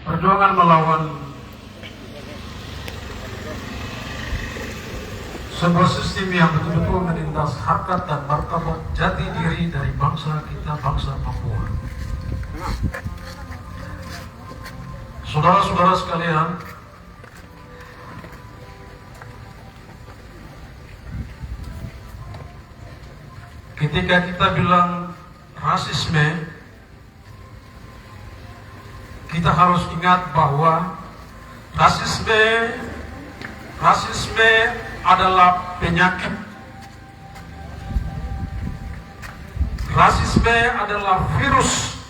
Perjuangan melawan sebuah sistem yang betul-betul menindas harkat dan martabat jati diri dari bangsa kita, bangsa Papua. Saudara-saudara sekalian, ketika kita bilang rasisme, kita harus ingat bahwa rasisme adalah penyakit. Rasisme adalah virus.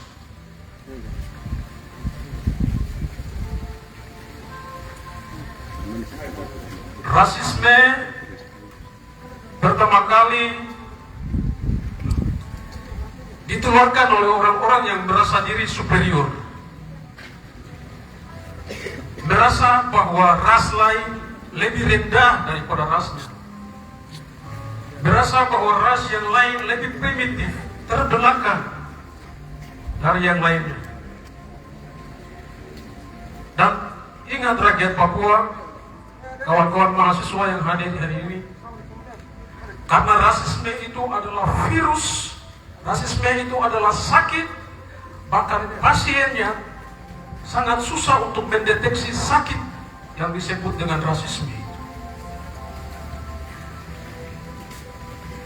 Rasisme pertama kali ditularkan oleh orang-orang yang merasa diri superior, merasa bahwa ras lain lebih rendah daripada rasnya, merasa bahwa ras yang lain lebih primitif, terbelakang dari yang lainnya. Dan ingat rakyat Papua, kawan-kawan mahasiswa yang hadir hari ini, karena rasisme itu adalah virus, rasisme itu adalah sakit, bahkan pasiennya sangat susah untuk mendeteksi sakit yang disebut dengan rasisme.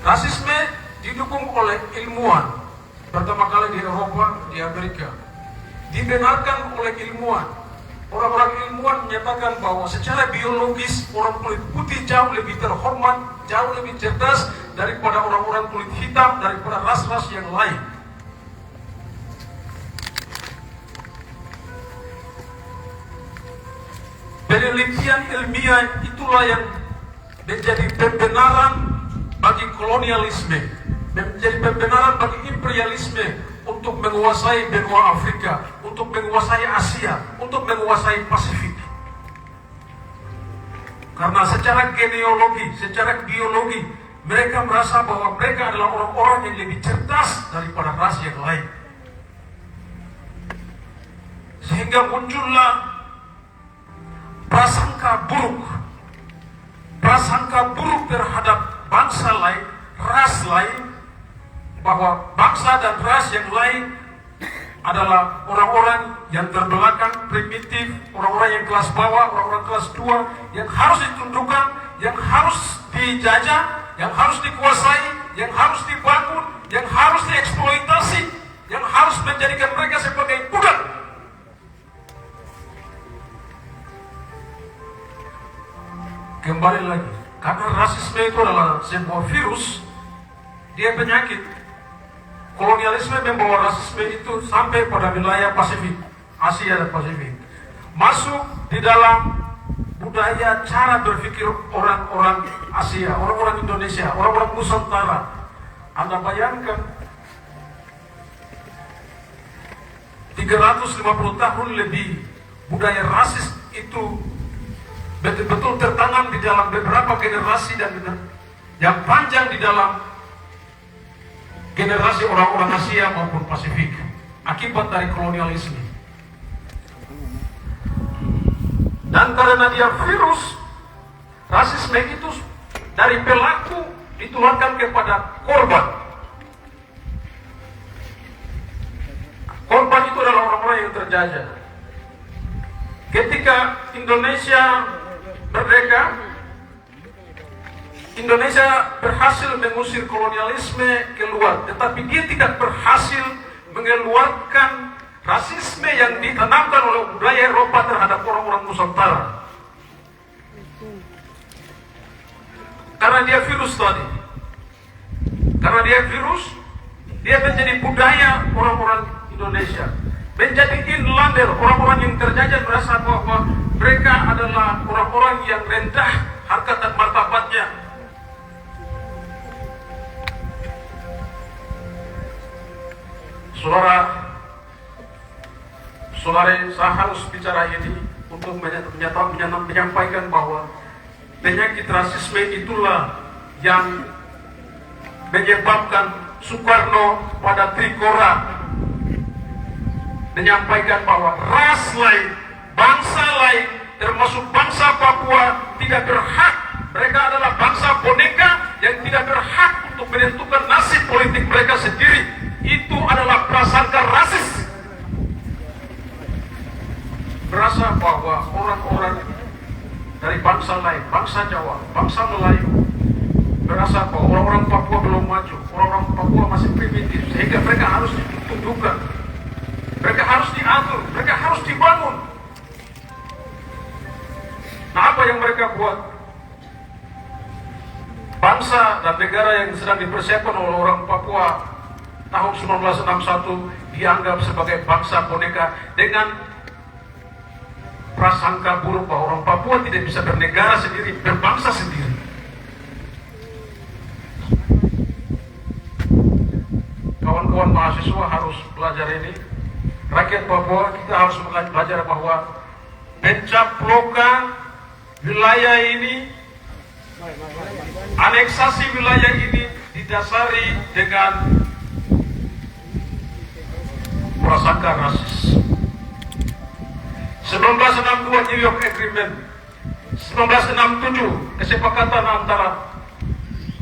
Rasisme didukung oleh ilmuwan, pertama kali di Eropa, di Amerika, dibenarkan oleh ilmuwan. Orang-orang ilmuwan menyatakan bahwa secara biologis orang kulit putih jauh lebih terhormat, jauh lebih cerdas daripada orang-orang kulit hitam, daripada ras-ras yang lain. Penelitian ilmiah itulah yang menjadi pembenaran bagi kolonialisme, menjadi pembenaran bagi imperialisme untuk menguasai benua Afrika, untuk menguasai Asia, untuk menguasai Pasifik. Karena secara genealogi, secara biologi, mereka merasa bahwa mereka adalah orang-orang yang lebih cerdas daripada ras yang lain. Sehingga muncullah prasangka buruk terhadap bangsa lain, ras lain, bahwa bangsa dan ras yang lain adalah orang-orang yang terbelakang, primitif, orang-orang yang kelas bawah, orang-orang kelas 2, yang harus ditundukkan, yang harus dijajah, yang harus dikuasai, yang harus dibangun, yang harus dieksploitasi, yang harus menjadikan mereka sebagai budak. Kembali lagi, karena rasisme itu adalah sebuah virus, dia penyakit. Kolonialisme membawa rasisme itu sampai pada wilayah Pasifik, Asia dan Pasifik, masuk di dalam budaya cara berpikir orang-orang Asia, orang-orang Indonesia, orang-orang Nusantara. Anda bayangkan 350 tahun lebih budaya rasis itu betul-betul tertanam di dalam beberapa generasi dan yang panjang di dalam generasi orang-orang Asia maupun Pasifik akibat dari kolonialisme. Dan karena dia virus, rasisme itu dari pelaku ditularkan kepada korban. Korban itu adalah orang-orang yang terjajah. Ketika Indonesia merdeka, Indonesia berhasil mengusir kolonialisme keluar, tetapi dia tidak berhasil mengeluarkan rasisme yang ditanamkan oleh budaya Eropa terhadap orang-orang Nusantara. Karena dia virus tadi. Karena dia virus, dia menjadi budaya orang-orang Indonesia. Menjadi inlander, orang-orang yang terjajah merasa bahwa mereka adalah orang-orang yang rendah harkat dan martabatnya. Saudara, saya harus bicara ini untuk menyampaikan bahwa penyakit rasisme itulah yang menyebabkan Soekarno pada Trikora menyampaikan bahwa ras lain bangsa lain, termasuk bangsa Papua, tidak berhak. Mereka adalah bangsa boneka yang tidak berhak untuk menentukan nasib politik mereka sendiri. Itu adalah prasangka rasis. Berasa bahwa orang-orang dari bangsa lain, bangsa Jawa, bangsa Melayu, berasa bahwa orang-orang Papua belum maju, orang-orang Papua masih primitif, sehingga mereka harus ditundukkan, mereka harus diatur, mereka harus dibangun. Nah, apa yang mereka buat? Bangsa dan negara yang sedang dipersiapkan oleh orang Papua tahun 1961 dianggap sebagai bangsa boneka dengan prasangka buruk bahwa orang Papua tidak bisa bernegara sendiri, berbangsa sendiri. Kawan-kawan mahasiswa harus belajar ini. Rakyat Papua, kita harus belajar bahwa pencaplokan wilayah ini, aneksasi wilayah ini didasari dengan prasangka rasis. 1962 New York Agreement, 1967 kesepakatan antara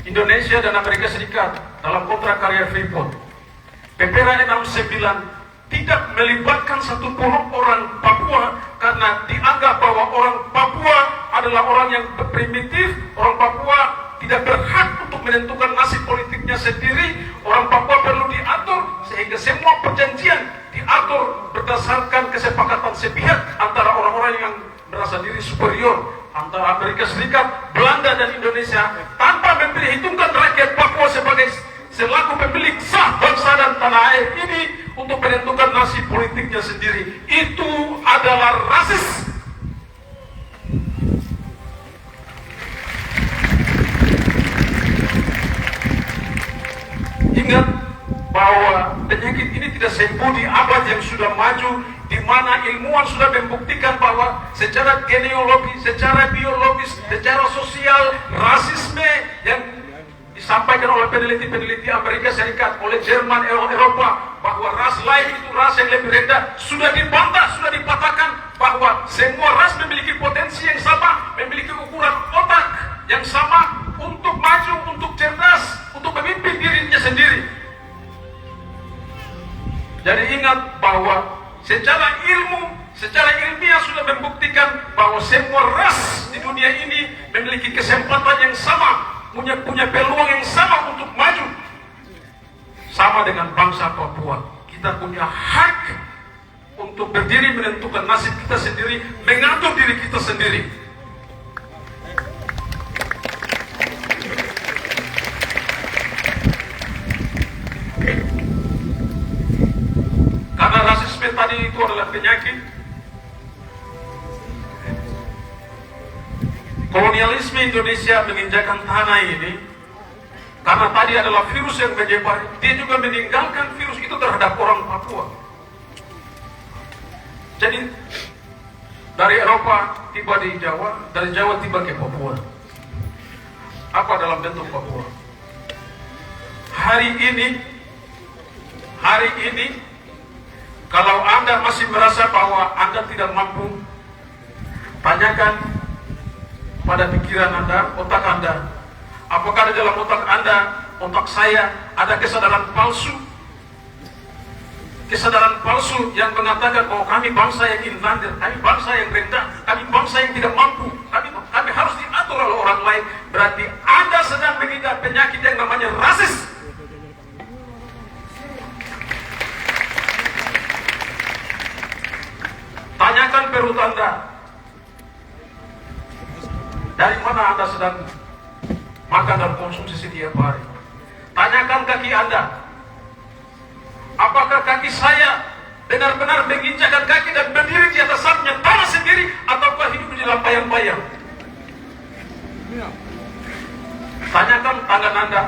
Indonesia dan Amerika Serikat dalam kontrak karya Freeport. PPRA 69 tidak melibatkan satupun orang Papua karena dianggap bahwa orang Papua adalah orang yang primitif, orang Papua tidak berhak untuk menentukan nasib politiknya sendiri, orang Papua perlu diatur, sehingga semua perjanjian diatur berdasarkan kesepakatan sepihak antara orang-orang yang merasa diri superior, antara Amerika Serikat, Belanda dan Indonesia, tanpa memperhitungkan rakyat Papua sebagai selaku pemilik sah bangsa dan tanah air ini untuk menentukan nasib politiknya sendiri. Itu adalah rasis. Ingat bahwa penyakit ini tidak sembuh di abad yang sudah maju, di mana ilmuwan sudah membuktikan bahwa secara genealogi, secara biologis, secara sosial, rasisme yang disampaikan oleh peneliti-peneliti Amerika Serikat, oleh Jerman, Eropa, bahwa ras lain itu ras yang lebih rendah, sudah dibantah, sudah dipatahkan bahwa semua ras memiliki potensi yang sama, memiliki ukuran otak yang sama untuk maju, untuk cerdas, untuk memimpin dirinya sendiri. Jadi ingat bahwa secara ilmu, secara ilmiah sudah membuktikan bahwa semua ras di dunia ini memiliki kesempatan yang sama, punya peluang yang sama untuk maju. Sama dengan bangsa Papua, kita punya hak untuk berdiri menentukan nasib kita sendiri, mengatur diri kita sendiri. Karena rasisme tadi itu adalah penyakit, kolonialisme Indonesia menginjakan tanah ini, karena tadi adalah virus yang menyebar, dia juga meninggalkan virus itu terhadap orang Papua. Jadi dari Eropa tiba di Jawa, dari Jawa tiba ke Papua. Apa dalam bentuk Papua? Hari ini, kalau Anda masih merasa bahwa Anda tidak mampu, tanyakan pada pikiran Anda, otak Anda, apakah di dalam otak Anda, otak saya, ada kesadaran palsu? Kesadaran palsu yang mengatakan bahwa kami bangsa yang inlander, kami bangsa yang rendah, kami bangsa yang tidak mampu, kami harus diatur oleh orang lain. Berarti Anda sedang mengidap penyakit yang namanya rasis. Tanyakan perut Anda, dari mana Anda sedang makan dan konsumsi setiap hari. Tanyakan kaki Anda, apakah kaki saya benar-benar menginjakkan kaki dan berdiri di atas sapnya tanah sendiri, ataukah hidup di dalam bayang-bayang? Tanyakan tangan Anda,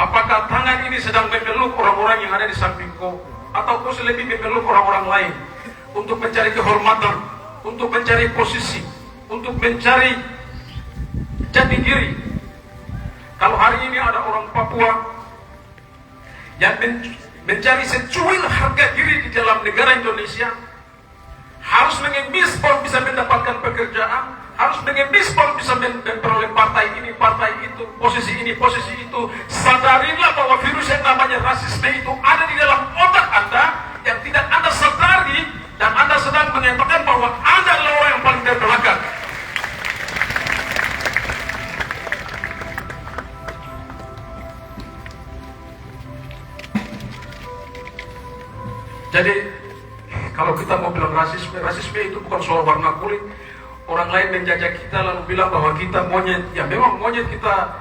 apakah tangan ini sedang memeluk orang-orang yang ada di samping kau, atau kau lebih memeluk orang-orang lain untuk mencari kehormatan, untuk mencari posisi, untuk mencari jati diri. Kalau hari ini ada orang Papua yang mencari secuil harga diri di dalam dalam negara Indonesia, harus mengemis baru bisa mendapatkan pekerjaan, harus mengemis baru bisa memperoleh partai ini, partai itu, posisi ini, posisi itu. Sadarilah bahwa virus yang namanya rasisme itu ada di dalam otak Anda yang tidak Anda sadari, dan Anda sedang menyatakan bahwa Anda adalah orang yang paling terbelakang. Jadi kalau kita mau bilang rasisme, rasisme itu bukan soal warna kulit. Orang lain menjajah kita lalu bilang bahwa kita monyet. Ya memang monyet kita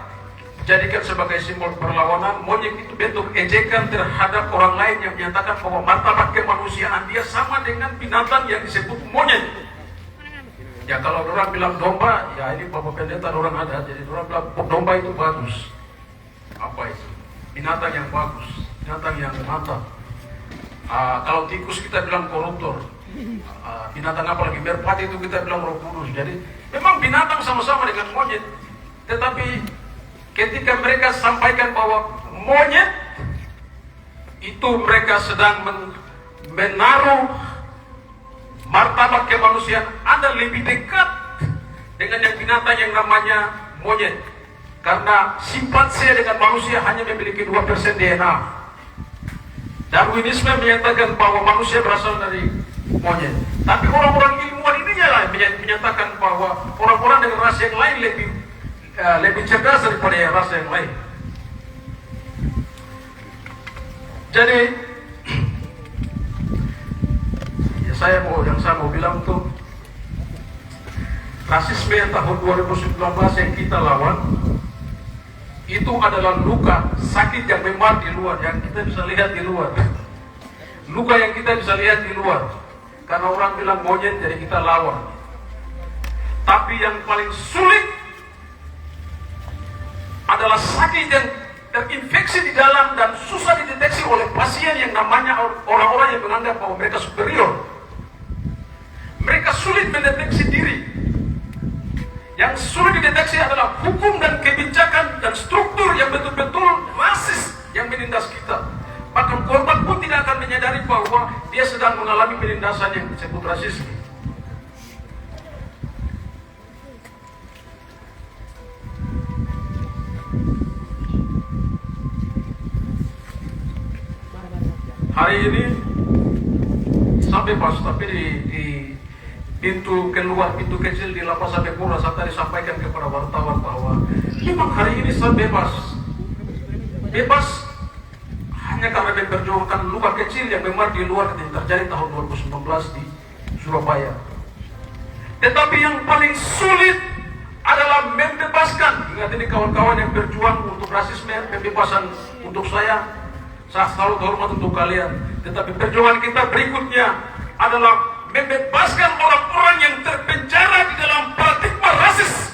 jadikan sebagai simbol perlawanan. Monyet itu bentuk ejekan terhadap orang lain yang menyatakan bahwa martabat kemanusiaan dia sama dengan binatang yang disebut monyet. Ya kalau orang bilang domba, ya ini Bapak Pendeta orang ada. Jadi orang bilang domba itu bagus. Apa itu? Binatang yang bagus, binatang yang mantap. Kalau tikus kita bilang koruptor, binatang apalagi merpati itu kita bilang roh kudus. Jadi memang binatang sama-sama dengan monyet. Tetapi ketika mereka sampaikan bahwa monyet itu mereka sedang menaruh martabat kemanusiaan Anda lebih dekat dengan yang binatang yang namanya monyet. Karena simpati dengan manusia hanya memiliki 2% DNA. Darwinisme menyatakan bahwa manusia berasal dari monyet. Tapi orang-orang ilmuwan ini lah menyatakan bahwa orang-orang dengan ras yang lain lebih cerdas daripada yang ras yang lain. Jadi ya yang saya mau bilang tuh, rasisme yang tahun 2019 yang kita lawan itu adalah luka sakit yang memar di luar, yang kita bisa lihat di luar. Luka yang kita bisa lihat di luar. Karena orang bilang monyet, jadi kita lawan. Tapi yang paling sulit adalah sakit yang terinfeksi di dalam dan susah dideteksi oleh pasien yang namanya orang-orang yang menganggap bahwa mereka superior. Mereka sulit mendeteksi diri. Yang sulit dideteksi adalah hukum dan kebijakan dan struktur yang betul-betul rasis yang menindas kita. Bahkan korban pun tidak akan menyadari bahwa dia sedang mengalami penindasan yang disebut rasisme. Hari ini sampai pas, tapi di pintu keluar, pintu kecil di lapas Sabekura, saya tadi sampaikan kepada wartawan bahwa memang hari ini saya bebas hanya karena memperjuangkan luka kecil yang memang di luar yang terjadi tahun 2019 di Surabaya. Tetapi yang paling sulit adalah membebaskan. Ingat ini kawan-kawan yang berjuang untuk rasisme, pembebasan untuk saya selalu hormat untuk kalian. Tetapi perjuangan kita berikutnya adalah membebaskan orang-orang yang terpenjara di dalam paradigma rasis.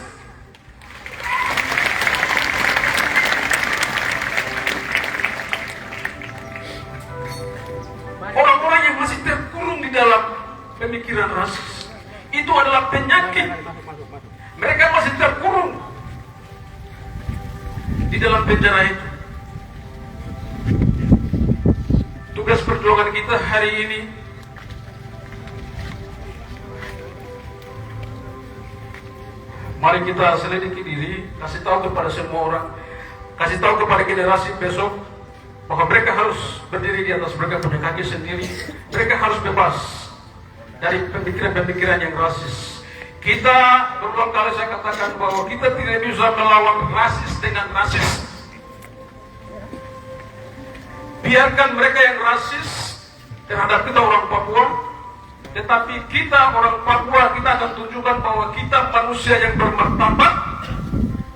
Orang-orang yang masih terkurung di dalam pemikiran rasis. Itu adalah penyakit. Mereka masih terkurung di dalam penjara itu. Tugas perjuangan kita hari ini mari kita selidiki diri, kasih tahu kepada semua orang, kasih tahu kepada generasi besok bahwa mereka harus berdiri di atas mereka punya kaki sendiri. Mereka harus bebas dari pemikiran-pemikiran yang rasis. Kita berulang kali saya katakan bahwa kita tidak bisa melawan rasis dengan rasis. Biarkan mereka yang rasis terhadap kita orang Papua, tetapi kita orang Papua, kita akan tunjukkan bahwa kita manusia yang bermartabat.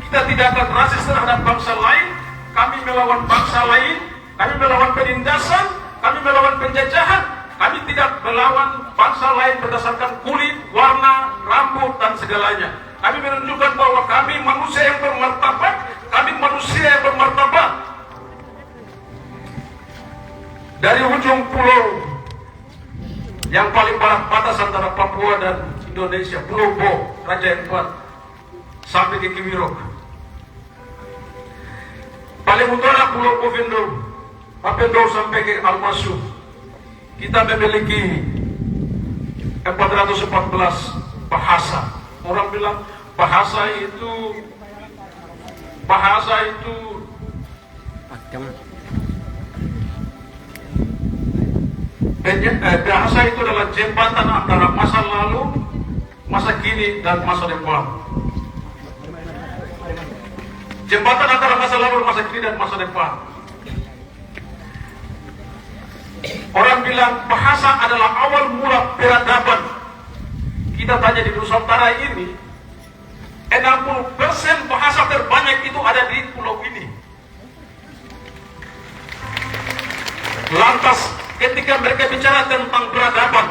Kita tidak akan rasis terhadap bangsa lain. Kami melawan bangsa lain, kami melawan penindasan, kami melawan penjajahan. Kami tidak melawan bangsa lain berdasarkan kulit, warna, rambut, dan segalanya. Kami menunjukkan bahwa kami manusia yang bermartabat, kami manusia yang bermartabat. Dari ujung pulau yang paling batas antara Papua dan Indonesia, Pulau Bo, Raja Empat, sampai ke Kiwirok. Paling utara Pulau Bovendo, Papendo sampai ke Almasu. kita memiliki 414 bahasa. Orang bilang bahasa itu bahasa itu adalah jembatan antara masa lalu, masa kini, dan masa depan. Jembatan antara masa lalu, masa kini, dan masa depan. Orang bilang bahasa adalah awal mula peradaban. Kita tanya di Nusantara ini, 60% bahasa terbanyak itu ada di pulau ini. Lantas ketika mereka bicara tentang peradaban,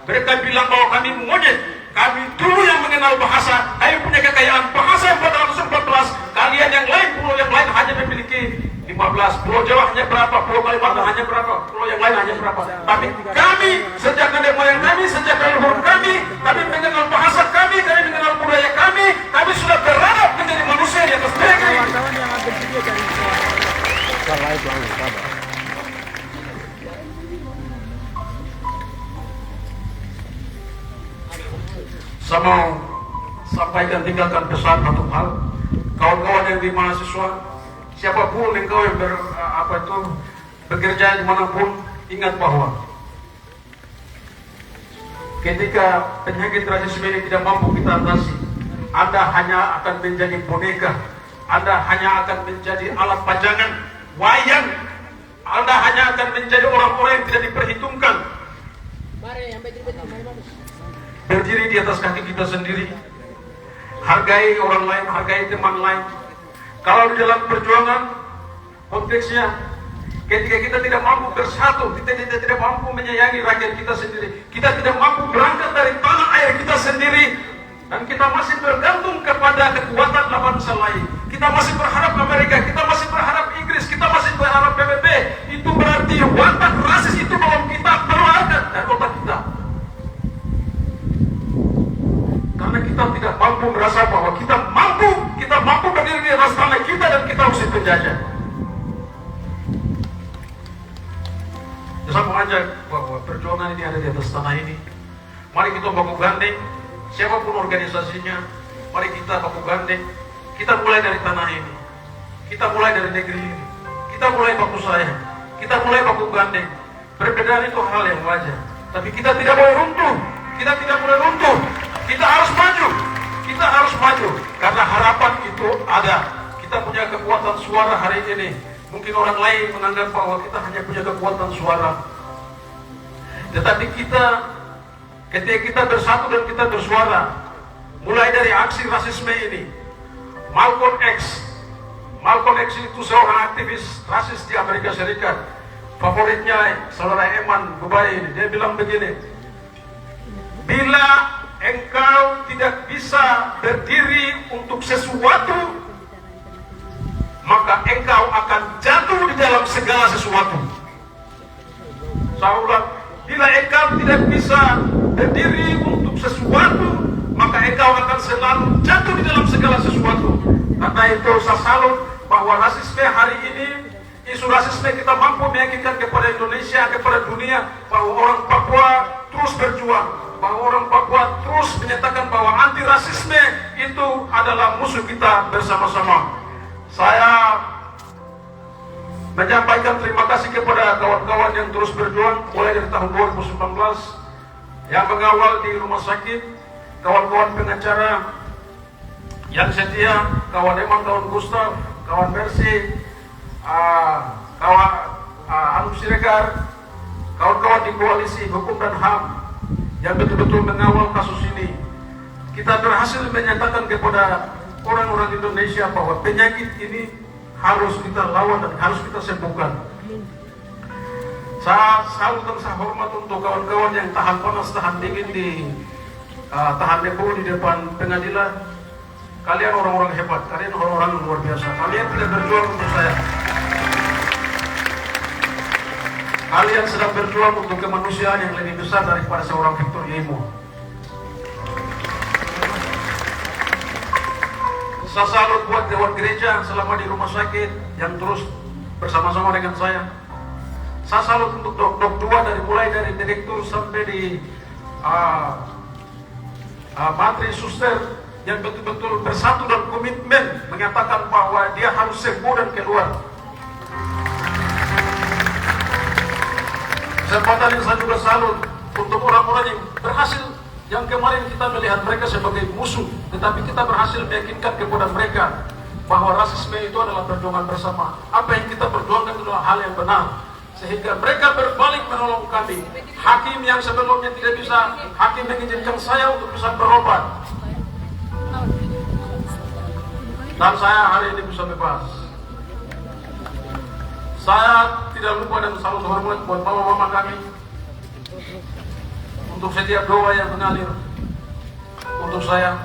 mereka bilang bahwa kami monyet, kami dulu yang mengenal bahasa, kami punya kekayaan bahasa 414. Kalian yang lain, pulau yang lain hanya memiliki 15. Pulau Jawa hanya berapa, Pulau Kalimantan hanya berapa, pulau yang lain hanya berapa. Tapi kami, sejak nenek moyang kami, sejak leluhur kami mengenal bahasa kami mengenal budaya kami sudah beradab menjadi manusia di atas negeri. Saya mau sampaikan, tinggalkan pesan satu hal. Kawan-kawan yang di mahasiswa, siapapun engkau yang bekerja dimanapun, ingat bahwa ketika penyakit rasisme ini tidak mampu kita atasi, Anda hanya akan menjadi boneka, Anda hanya akan menjadi alat pajangan, wayang, Anda hanya akan menjadi orang-orang yang tidak diperhitungkan. Berdiri di atas kaki kita sendiri, hargai orang lain, hargai teman lain. Kalau di dalam perjuangan, konteksnya ketika kita tidak mampu bersatu, kita tidak mampu menyayangi rakyat kita sendiri, kita tidak mampu berangkat dari tanah air kita sendiri, dan kita masih bergantung kepada kekuatan bangsa lain, kita masih berharap Amerika, kita masih berharap Inggris, kita masih berharap PBB, itu berarti watak rasis itu belum kita keluarkan dari otak kita. Karena kita tidak mampu merasa bahwa kita mampu berdiri di atas tanah kita dan kita usir penjajah. Saya mengajak bahwa perjuangan ini ada di atas tanah ini. Mari kita baku gandeng, siapapun organisasinya, mari kita baku gandeng. Kita mulai dari tanah ini, kita mulai dari negeri ini, kita mulai baku sayang, kita mulai baku gandeng. Perbedaan itu hal yang wajar, tapi kita tidak boleh runtuh. Kita tidak boleh runtuh. Kita harus maju. Kita harus maju karena harapan itu ada. Kita punya kekuatan suara hari ini. Mungkin orang lain menganggap bahwa kita hanya punya kekuatan suara, tetapi kita, ketika kita bersatu dan kita bersuara, mulai dari aksi rasisme ini, Malcolm X itu seorang aktivis rasis di Amerika Serikat. Favoritnya saudara Eman Gubai ini, dia bilang begini, bila engkau tidak bisa berdiri untuk sesuatu, maka engkau akan jatuh di dalam segala sesuatu. Saya ulang, bila engkau tidak bisa berdiri untuk sesuatu, maka engkau akan selalu jatuh di dalam segala sesuatu. Karena itu saya salut bahwa rasisme hari ini, isu rasisme kita mampu meyakinkan kepada Indonesia, kepada dunia, bahwa orang Papua terus berjuang, bahwa orang Papua terus menyatakan bahwa anti rasisme itu adalah musuh kita bersama-sama. Saya menyampaikan terima kasih kepada kawan-kawan yang terus berjuang mulai dari tahun 2019 yang mengawal di rumah sakit, kawan-kawan pengacara yang setia, kawan Eman, kawan Gustav, kawan Mercy, kawan Anus Siregar, kawan-kawan di koalisi hukum dan HAM yang betul-betul mengawal kasus ini. Kita berhasil menyatakan kepada orang-orang Indonesia bahwa penyakit ini harus kita lawan dan harus kita sembuhkan. Saya salut dan saya hormat untuk kawan-kawan yang tahan panas, tahan dingin tahan debu di depan pengadilan. Kalian orang-orang hebat, kalian orang-orang luar biasa. Kalian tidak berjuang untuk saya. Kalian sedang berjuang untuk kemanusiaan yang lebih besar daripada seorang Victor Yemo. Saya salut buat dewan gereja selama di rumah sakit yang terus bersama-sama dengan saya. Saya salut untuk Dok 2 mulai dari direktur sampai di Matri Suster yang betul-betul bersatu dan komitmen menyatakan bahwa dia harus sembuh dan keluar. Kesempatan yang saya juga salut untuk orang-orang yang berhasil, yang kemarin kita melihat mereka sebagai musuh, tetapi kita berhasil meyakinkan kepada mereka bahwa rasisme itu adalah perjuangan bersama. Apa yang kita perjuangkan adalah hal yang benar, sehingga mereka berbalik menolong kami. Hakim yang sebelumnya tidak bisa, hakim mengizinkan saya untuk bisa berobat, dan saya hari ini bisa bebas. Saya tidak lupa dan selalu hormat buat mama-mama kami untuk setiap doa yang mengalir untuk saya,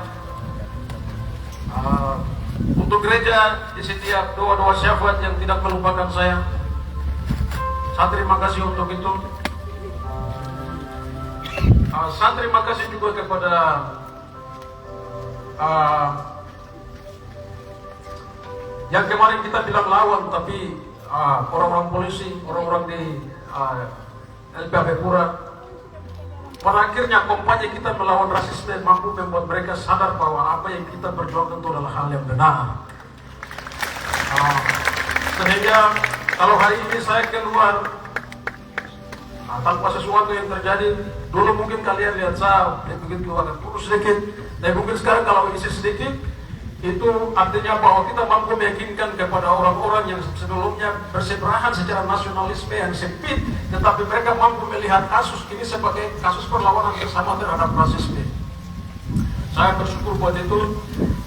untuk gereja di setiap doa-doa syafaat yang tidak melupakan saya. Saya terima kasih untuk itu. Saya terima kasih juga kepada yang kemarin kita bilang lawan, tapi orang-orang polisi, orang-orang di LPAB Pura, pada akhirnya kampanye kita melawan rasisme mampu membuat mereka sadar bahwa apa yang kita perjuangkan itu adalah hal yang benar. Sehingga kalau hari ini saya keluar tanpa sesuatu yang terjadi, dulu mungkin kalian lihat saya begitu agak kurus sedikit, dan mungkin sekarang kalau isi sedikit, itu artinya bahwa kita mampu meyakinkan kepada orang-orang yang sebelumnya bersebelahan secara nasionalisme yang sempit, tetapi mereka mampu melihat kasus ini sebagai kasus perlawanan bersama terhadap rasisme. Saya bersyukur buat itu.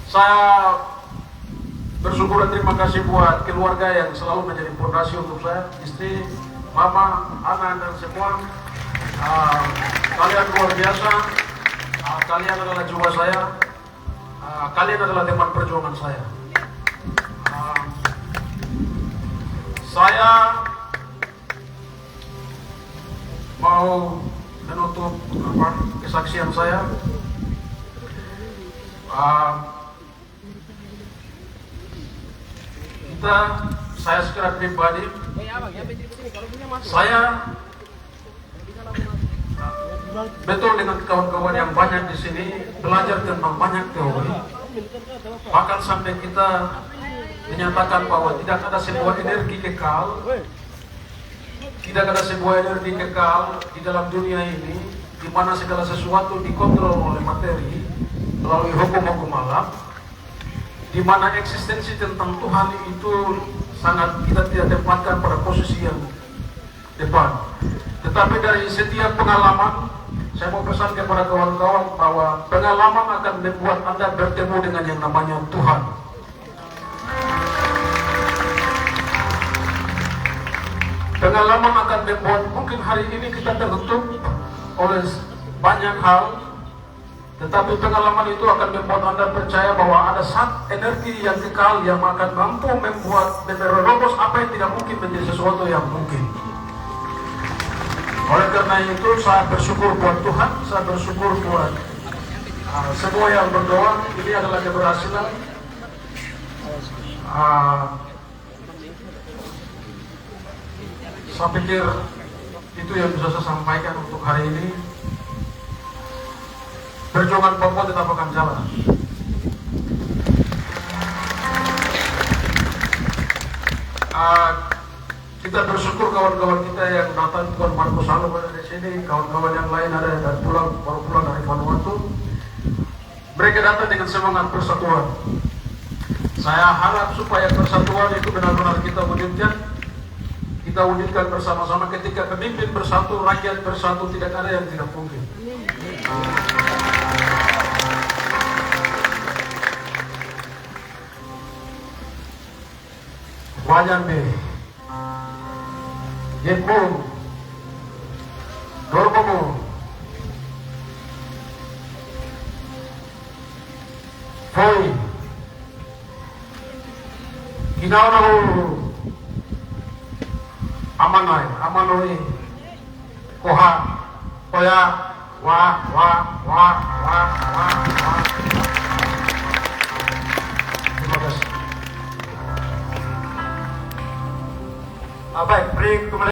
Saya bersyukur dan terima kasih buat keluarga yang selalu menjadi fondasi untuk saya, istri, mama, anak, dan semua. Kalian luar biasa. Kalian adalah jiwa saya. Kalian adalah teman perjuangan saya. Saya mau menutup kesaksian saya. Saya secara pribadi, saya betul dengan kawan-kawan yang banyak di sini belajar tentang banyak teori, bahkan sampai kita menyatakan bahwa tidak ada sebuah energi kekal, tidak ada sebuah energi kekal di dalam dunia ini di mana segala sesuatu dikontrol oleh materi melalui hukum-hukum alam, di mana eksistensi tentang Tuhan itu sangat kita tidak tempatkan pada posisi yang depan. Tetapi dari setiap pengalaman, saya mau pesan kepada kawan-kawan bahwa pengalaman akan membuat Anda bertemu dengan yang namanya Tuhan. Pengalaman akan membuat mungkin hari ini kita tertutup oleh banyak hal, tetapi pengalaman itu akan membuat Anda percaya bahwa ada satu energi yang kekal yang akan mampu membuat menerobos apa yang tidak mungkin menjadi sesuatu yang mungkin. Oleh karena itu saya bersyukur buat Tuhan, saya bersyukur buat semua yang berdoa. Ini adalah keberhasilan. Saya pikir itu yang bisa saya sampaikan untuk hari ini. Perjuangan Papua tetap akan jalan. Kita bersyukur kawan-kawan kita yang datang, Tuan Marcos Salo ada di sini, kawan-kawan yang lain ada yang baru pulang dari Vanuatu. Mereka datang dengan semangat persatuan. Saya harap supaya persatuan itu benar-benar kita wujudkan. Kita wujudkan bersama-sama. Ketika pemimpin bersatu, rakyat bersatu, tidak ada yang tidak mungkin. Wajan be, Jepun, Dorbomo, Foi, Kinauru, Amanoi, Koha, Koya, Wa. Terima kasih. Baik, break.